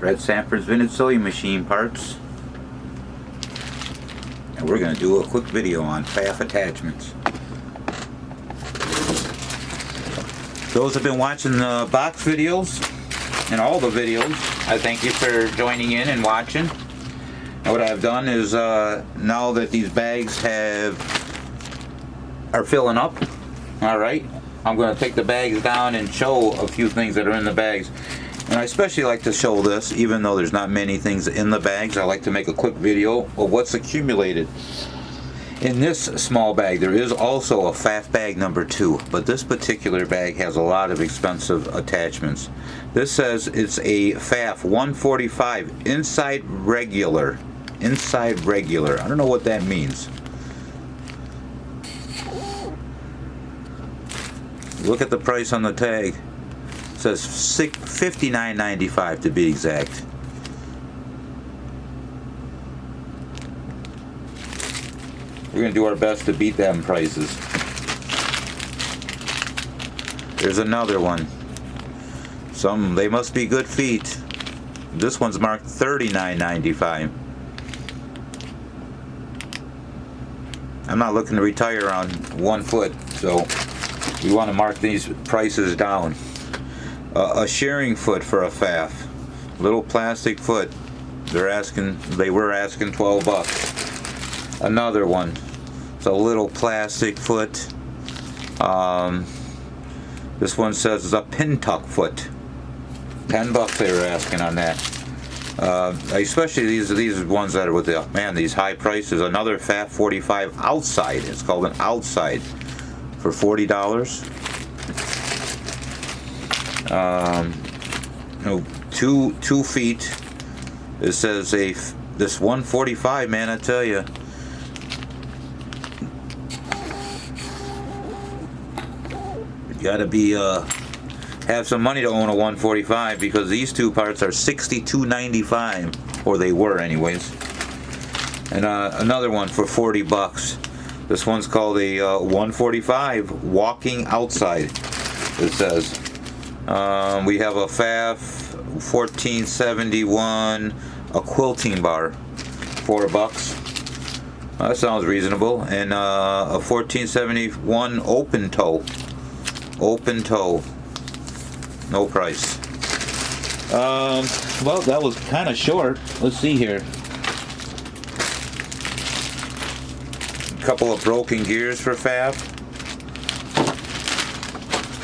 Red Sanford's Vintage Sewing Machine parts. And we're going to do a quick video on Pfaff attachments. Those have been watching the box videos and all the videos, I thank you for joining in and watching. And what I've done is now that these bags are filling up, alright, I'm going to take the bags down and show a few things that are in the bags. And I especially like to show this, even though there's not many things in the bags. I like to make a quick video of what's accumulated. In this small bag, there is also a Pfaff bag number 2, but this particular bag has a lot of expensive attachments. This says it's a Pfaff 145 inside regular. Inside regular. I don't know what that means. Look at the price on the tag. It says $59.95 to be exact. We're going to do our best to beat them prices. There's another one. They must be good feet. This one's marked $39.95. I'm not looking to retire on 1 foot, so we want to mark these prices down. A shearing foot for a Pfaff, little plastic foot. They were asking 12 bucks. Another one. It's a little plastic foot. This one says it's a pin tuck foot. 10 bucks they were asking on that. Especially these ones that are with these high prices. Another Pfaff 45 outside. It's called an outside for $40. Two feet. It says this 145, man, I tell you. You gotta have some money to own a 145, because these two parts are $62.95, or they were anyways. And another one for 40 bucks. This one's called a 145 walking outside, it says. We have a Pfaff 1471, a quilting bar, $4. That sounds reasonable. And a 1471 open toe, no price. Well, that was kind of short. Let's see here. A couple of broken gears for Pfaff.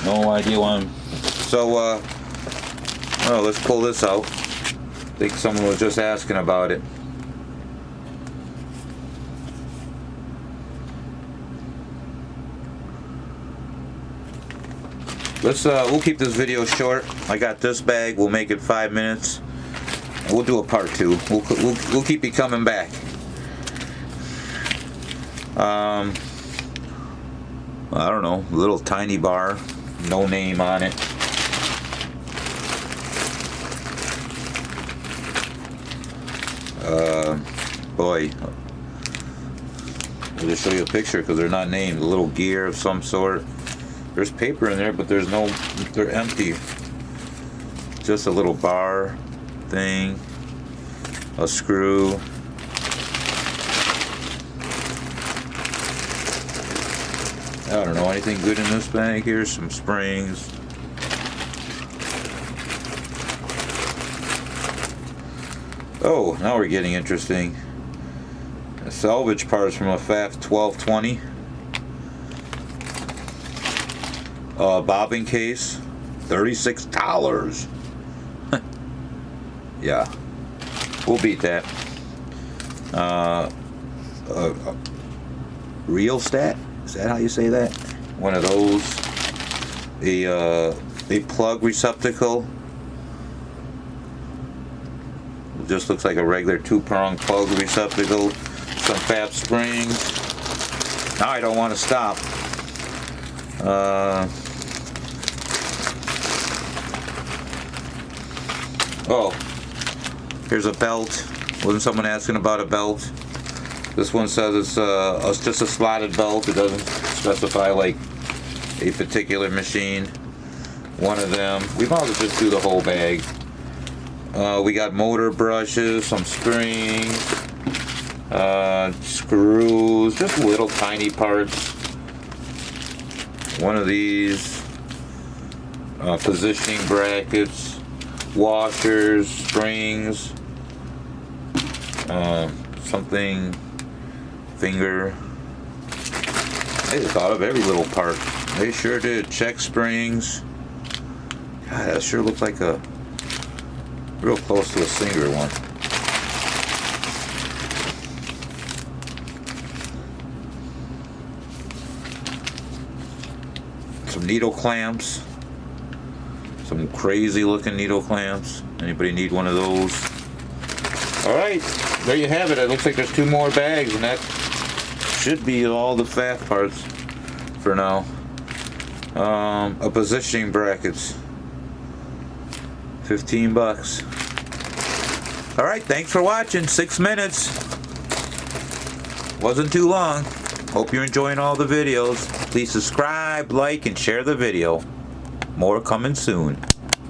No idea why let's pull this out. I think someone was just asking about it. We'll keep this video short. I got this bag. We'll make it 5 minutes. And we'll do a part 2. We'll keep you coming back. I don't know. Little tiny bar, no name on it. Boy, I'll just show you a picture because they're not named. A little gear of some sort. There's paper in there, but they're empty. Just a little bar thing, a screw. I don't know, anything good in this bag? Here's some springs. Oh, now we're getting interesting. Salvage parts from a Pfaff 1220. Bobbin case, $36. Yeah, we'll beat that. Real stat? Is that how you say that? One of those. A plug receptacle. It just looks like a regular 2-prong plug receptacle. Some Pfaff springs. Now I don't want to stop. Oh, here's a belt. Wasn't someone asking about a belt? This one says it's just a slotted belt. It doesn't specify like a particular machine. One of them. We might as well just do the whole bag. We got motor brushes, some springs, screws, just little tiny parts. One of these, positioning brackets, washers, springs, something, finger. They thought of every little part. They sure did. Check springs. God, that sure looks like a real close to a Singer one. Some needle clamps. Some crazy looking needle clamps. Anybody need one of those? Alright, there you have it. It looks like there's 2 more bags, and that should be all the Pfaff parts for now. A positioning brackets. $15. Alright, thanks for watching. 6 minutes. Wasn't too long. Hope you're enjoying all the videos. Please subscribe, like, and share the video. More coming soon.